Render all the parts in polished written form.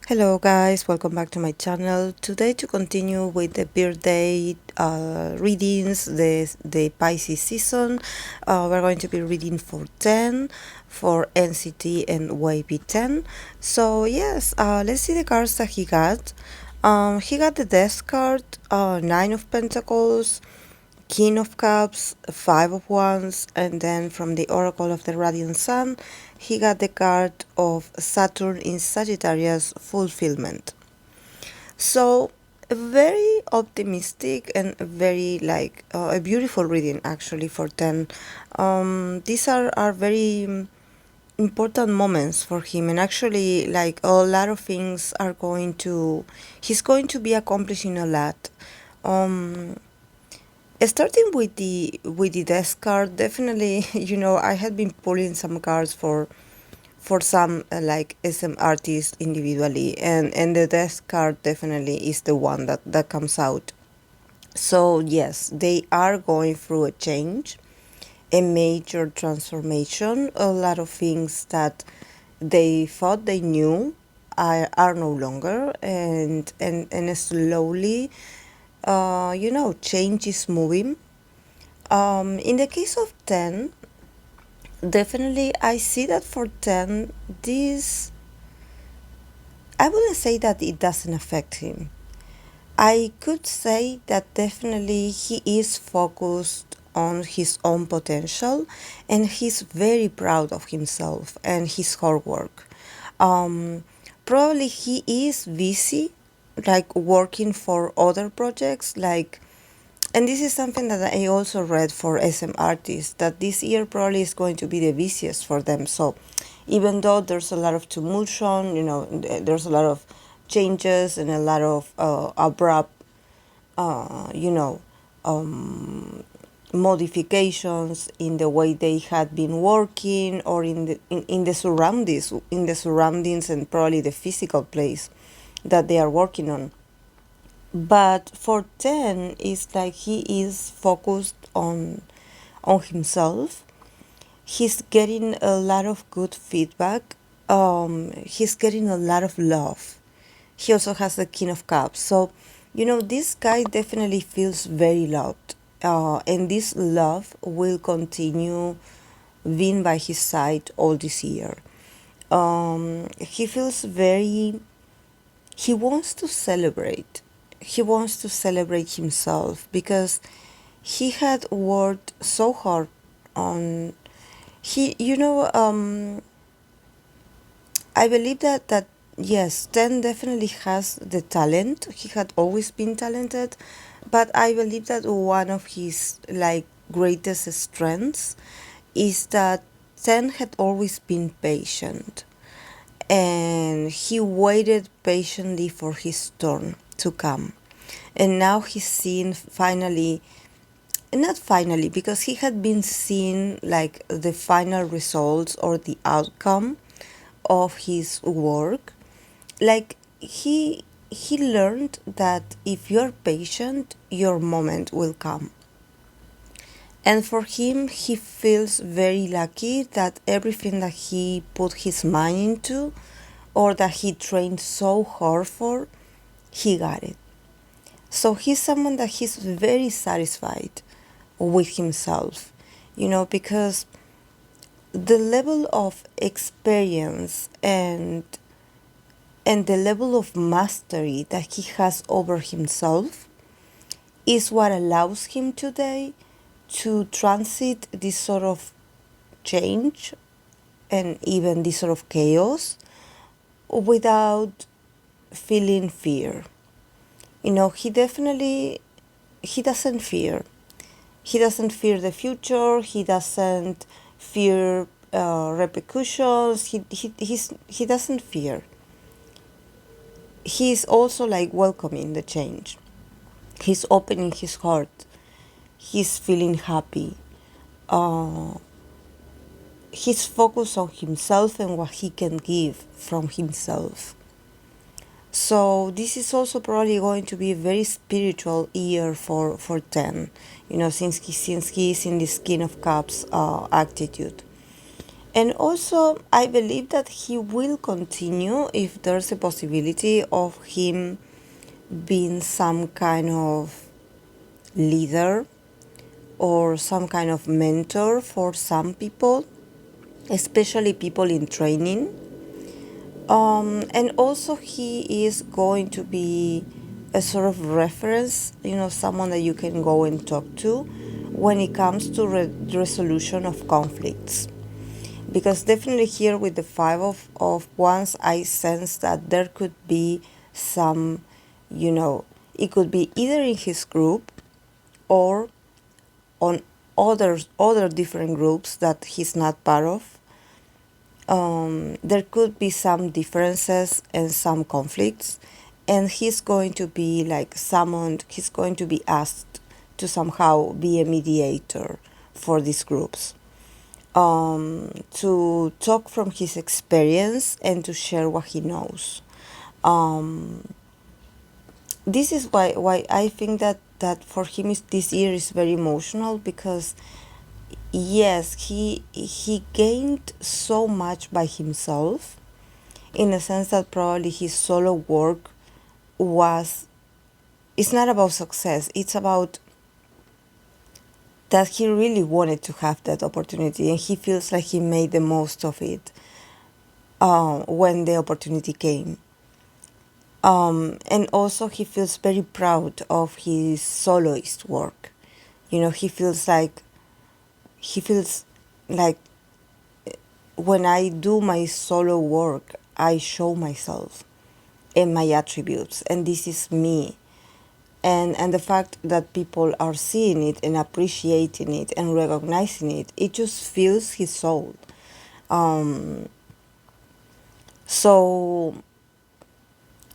Hello guys, welcome back to my channel. Today to continue with the birthday readings, the Pisces season, we're going to be reading for 10 for NCT and WayV 10. So yes, let's see the cards that he got. He got the Death card, Nine of Pentacles, King of Cups, Five of Wands, and then from the Oracle of the Radiant Sun, he got the card of Saturn in Sagittarius, Fulfillment. So, very optimistic and very a beautiful reading actually for 10. These are very important moments for him, and actually like a lot of things are he's going to be accomplishing a lot. Starting with the death card, definitely, I had been pulling some cards for some like SM artists individually, and the death card definitely is the one that comes out. So yes, they are going through a change, a major transformation. A lot of things that they thought they knew are no longer, and slowly change is moving. In the case of 10, definitely I see that for 10, this, I wouldn't say that it doesn't affect him. I could say that definitely he is focused on his own potential, and he's very proud of himself and his hard work. Probably he is busy, like working for other projects, and this is something that I also read for SM artists, that this year probably is going to be the busiest for them. So even though there's a lot of tumultuation, there's a lot of changes and a lot of abrupt, you know, modifications in the way they had been working, or in the surroundings and probably the physical place that they are working on. But for 10, it's like he is focused on himself. He's getting a lot of good feedback. He's getting a lot of love. He also has the King of Cups. So, this guy definitely feels very loved. And this love will continue being by his side all this year. He feels he wants to celebrate. He wants to celebrate himself because he had worked so hard on I believe that yes, 10 definitely has the talent. He had always been talented, but I believe that one of his greatest strengths is that 10 had always been patient, and he waited patiently for his turn to come. And now he's seen finally, not finally, because he had been seeing like the final results or the outcome of his work. Like he learned that if you're patient, your moment will come. And for him, he feels very lucky that everything that he put his mind into, or that he trained so hard for, he got it. So he's someone that he's very satisfied with himself, because the level of experience and the level of mastery that he has over himself is what allows him today to transit this sort of change and even this sort of chaos without feeling fear. He doesn't fear. He doesn't fear the future. He doesn't fear repercussions. He doesn't fear. He's also welcoming the change. He's opening his heart. He's feeling happy. He's focused on himself and what he can give from himself. So this is also probably going to be a very spiritual year for 10, since he is in this King of Cups attitude. And also, I believe that he will continue if there's a possibility of him being some kind of leader or some kind of mentor for some people, especially people in training. And also, he is going to be a sort of reference, someone that you can go and talk to when it comes to resolution of conflicts. Because definitely here with the Five of Wands, I sense that there could be some, it could be either in his group or on other different groups that he's not part of. There could be some differences and some conflicts, and he's going to be like summoned, he's going to be asked to somehow be a mediator for these groups, to talk from his experience and to share what he knows. This is why I think that for him this year is very emotional, because yes, he gained so much by himself, in a sense that probably his solo work was, it's not about success, it's about that he really wanted to have that opportunity, and he feels like he made the most of it when the opportunity came. And also he feels very proud of his soloist work. He feels like when I do my solo work, I show myself and my attributes, and this is me. And the fact that people are seeing it and appreciating it and recognizing it, it just fills his soul. So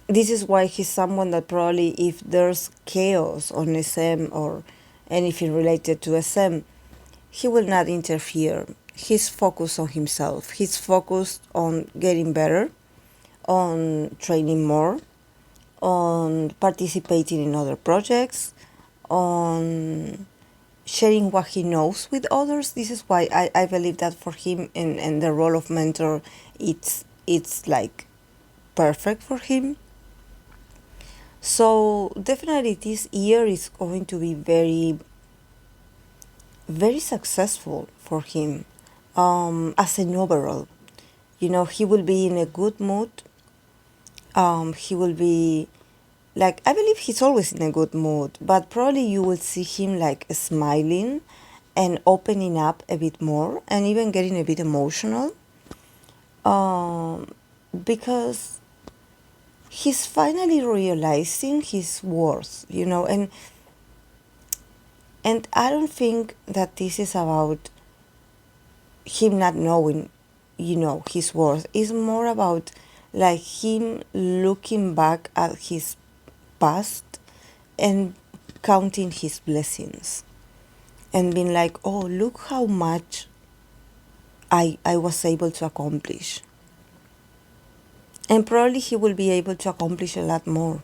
this is why he's someone that probably, if there's chaos on SM or anything related to SM, he will not interfere. He's focused on himself. He's focused on getting better, on training more, on participating in other projects, on sharing what he knows with others. This is why I believe that for him, and the role of mentor, it's like perfect for him. So definitely this year is going to be very, very successful for him, as an overall. He will be in a good mood. He will be like, I believe he's always in a good mood, but probably you will see him like smiling and opening up a bit more and even getting a bit emotional, because he's finally realizing his worth, and I don't think that this is about him not knowing, his worth. It's more about like him looking back at his past and counting his blessings and being like, oh, look how much I was able to accomplish. And probably he will be able to accomplish a lot more.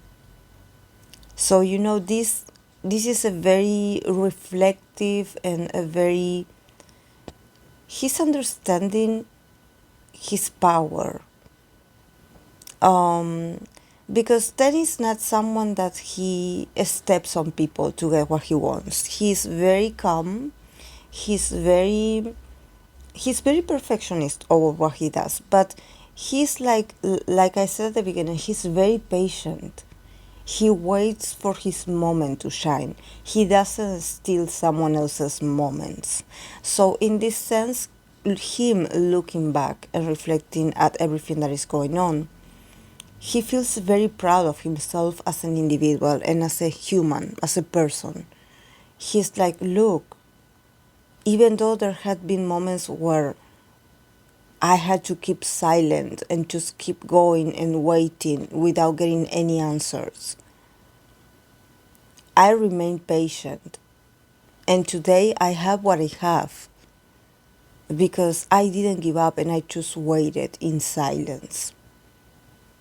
So, this is a very reflective and a very, he's understanding his power. Because then is not someone that he steps on people to get what he wants. He's very calm. He's very perfectionist over what he does, but he's like I said at the beginning, he's very patient. He waits for his moment to shine. He doesn't steal someone else's moments. So in this sense, him looking back and reflecting at everything that is going on, he feels very proud of himself as an individual and as a human, as a person. He's like, look, even though there had been moments where I had to keep silent and just keep going and waiting without getting any answers, I remained patient. And today I have what I have because I didn't give up and I just waited in silence,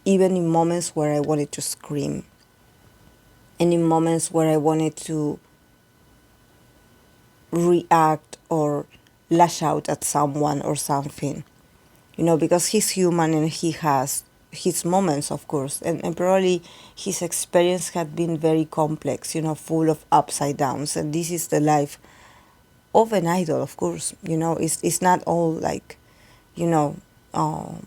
even in moments where I wanted to scream and in moments where I wanted to react or lash out at someone or something, because he's human and he has his moments, of course, and probably his experience had been very complex, full of upside downs, and this is the life of an idol, of course. It's not all like, you know, um,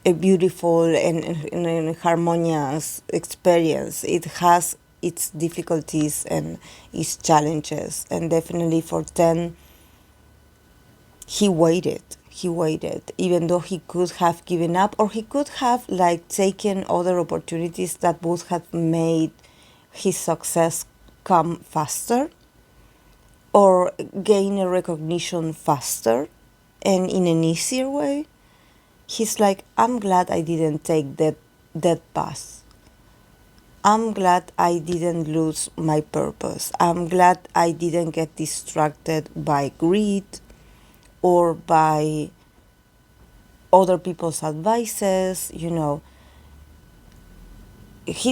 a beautiful and harmonious experience. It has its difficulties and its challenges, and definitely for 10, he waited even though he could have given up, or he could have like taken other opportunities that would have made his success come faster or gain a recognition faster and in an easier way. He's like, I'm glad I didn't take that path. I'm glad I didn't lose my purpose. I'm glad I didn't get distracted by greed or by other people's advices. He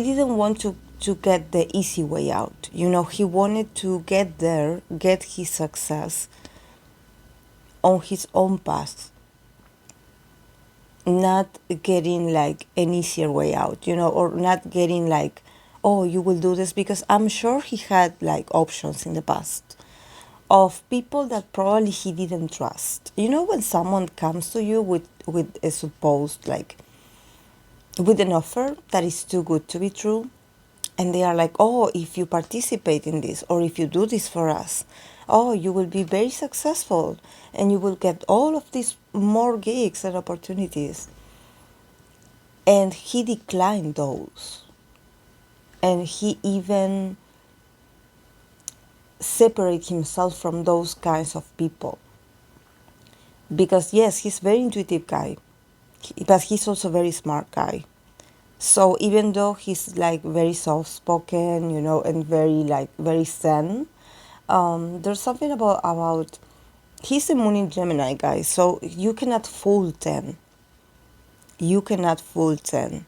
didn't want to get the easy way out. He wanted to get there, get his success on his own path, not getting like an easier way out, or not getting like, oh, you will do this, because I'm sure he had like options in the past of people that probably he didn't trust. When someone comes to you with a supposed like, with an offer that is too good to be true, and they are like, oh, if you participate in this, or if you do this for us, oh, you will be very successful and you will get all of these more gigs and opportunities. And he declined those. And he even separated himself from those kinds of people. Because yes, he's a very intuitive guy, but he's also a very smart guy. So even though he's like very soft-spoken, and very zen, there's something about he's a moon in Gemini, guys. So you cannot fool 10. You cannot fool 10.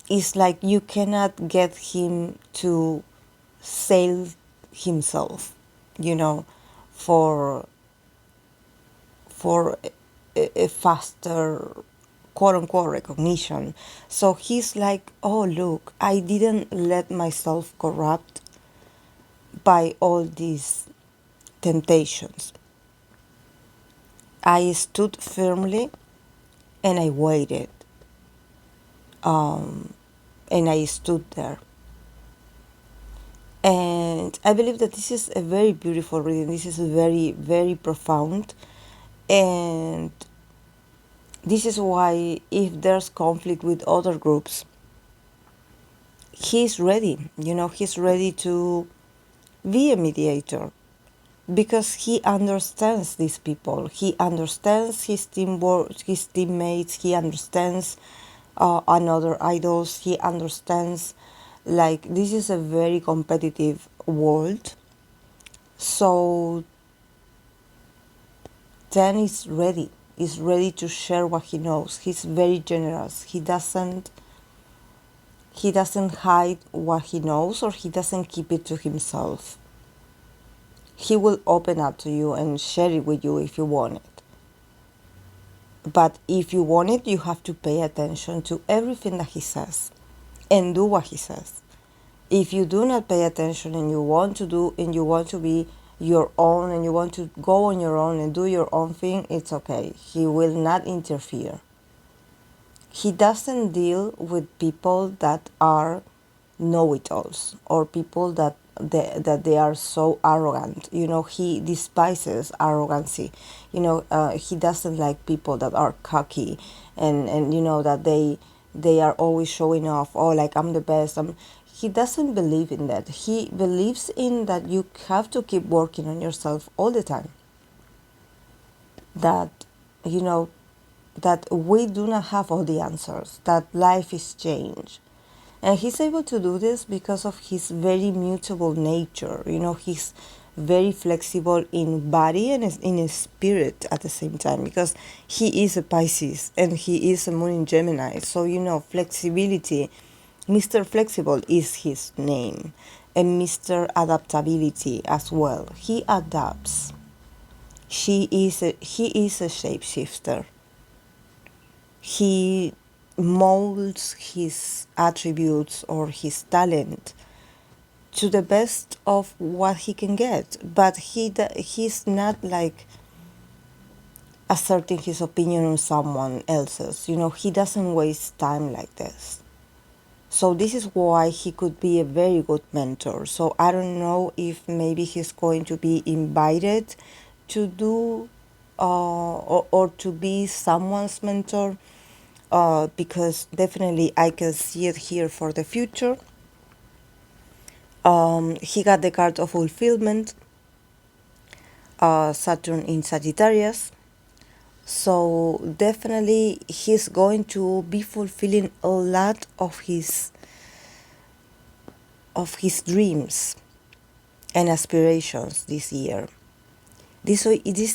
It's like you cannot get him to sell himself, for a faster quote unquote recognition. So he's like, oh, look, I didn't let myself corrupt by all these temptations. I stood firmly and I waited. And I stood there. And I believe that this is a very beautiful reading. This is very, very profound. And this is why if there's conflict with other groups, he's ready. He's ready to be a mediator because he understands these people. He understands his teamwork, his teammates. He understands another idols. He understands, like, this is a very competitive world. So 10 is ready. Is ready to share what he knows. He's very generous. He doesn't hide what he knows, or he doesn't keep it to himself. He will open up to you and share it with you if you want it. But if you want it, you have to pay attention to everything that he says and do what he says. If you do not pay attention and you want to do and you want to be your own and you want to go on your own and do your own thing, it's okay. He will not interfere. He doesn't deal with people that are know-it-alls or people that they are so arrogant. He despises arrogancy. He doesn't like people that are cocky and that they are always showing off. Oh, like, I'm the best. He doesn't believe in that. He believes in that you have to keep working on yourself all the time. That, that we do not have all the answers, that life is change. And he's able to do this because of his very mutable nature. He's very flexible in body and in his spirit at the same time, because he is a Pisces and he is a moon in Gemini. So, flexibility, Mr. Flexible is his name. and Mr. Adaptability as well. He adapts. He is a shapeshifter. He molds his attributes or his talent to the best of what he can get, but he's not like asserting his opinion on someone else's. He doesn't waste time like this. So this is why he could be a very good mentor. So I don't know if maybe he's going to be invited to do or to be someone's mentor, because definitely I can see it here for the future. He got the card of fulfillment, Saturn in Sagittarius. So definitely he's going to be fulfilling a lot of his dreams and aspirations this year. This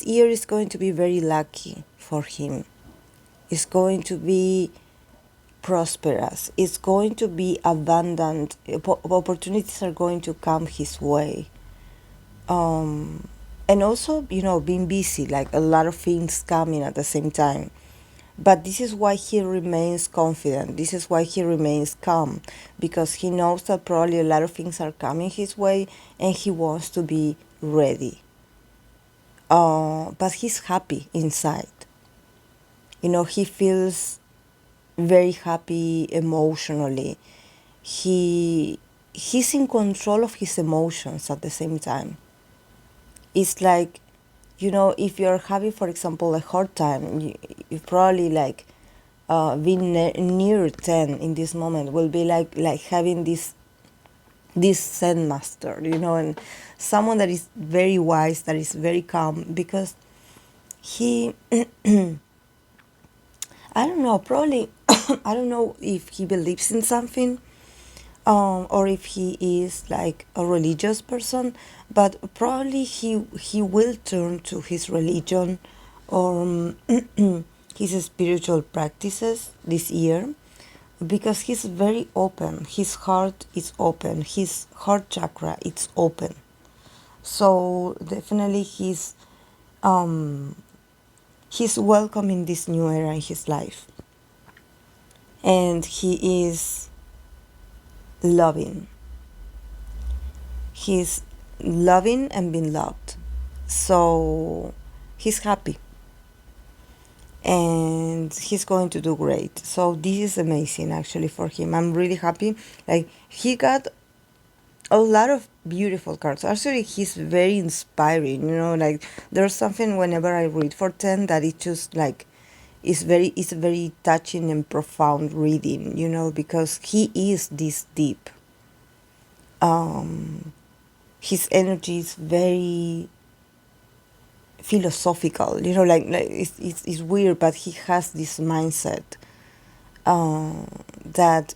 year is going to be very lucky for him. It's going to be prosperous. It's going to be abundant. Opportunities are going to come his way. And also, being busy, like a lot of things coming at the same time. But this is why he remains confident. This is why he remains calm, because he knows that probably a lot of things are coming his way and he wants to be ready. But he's happy inside. He feels very happy emotionally. He's in control of his emotions at the same time. It's like, if you're having, for example, a hard time, you probably like being near 10 in this moment will be like having this Zen master, and someone that is very wise, that is very calm, because he, I don't know, probably, I don't know if he believes in something, or if he is like a religious person, but probably he will turn to his religion or his spiritual practices this year, because he's very open. His heart is open. His heart chakra is open. So definitely he's welcome in this new era in his life, and he is loving. He's loving and being loved. So he's happy. And he's going to do great. So this is amazing actually for him. I'm really happy. Like, he got a lot of beautiful cards. Actually, he's very inspiring. Like, there's something whenever I read for 10 that it just like it's very touching and profound reading, because he is this deep. His energy is very philosophical, like it's weird, but he has this mindset that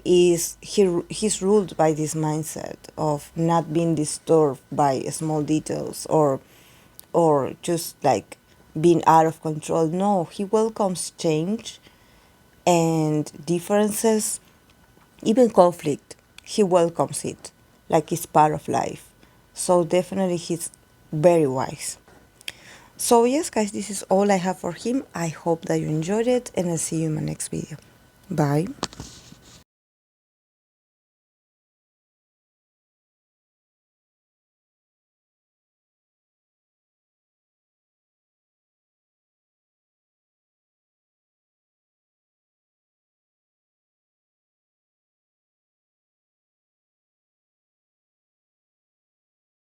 he's ruled by this mindset of not being disturbed by small details or just like being out of control. No, he welcomes change and differences, even conflict. He welcomes it like it's part of life. So definitely he's very wise. So yes, guys, this is all I have for him. I hope that you enjoyed it, and I'll see you in my next video. Bye.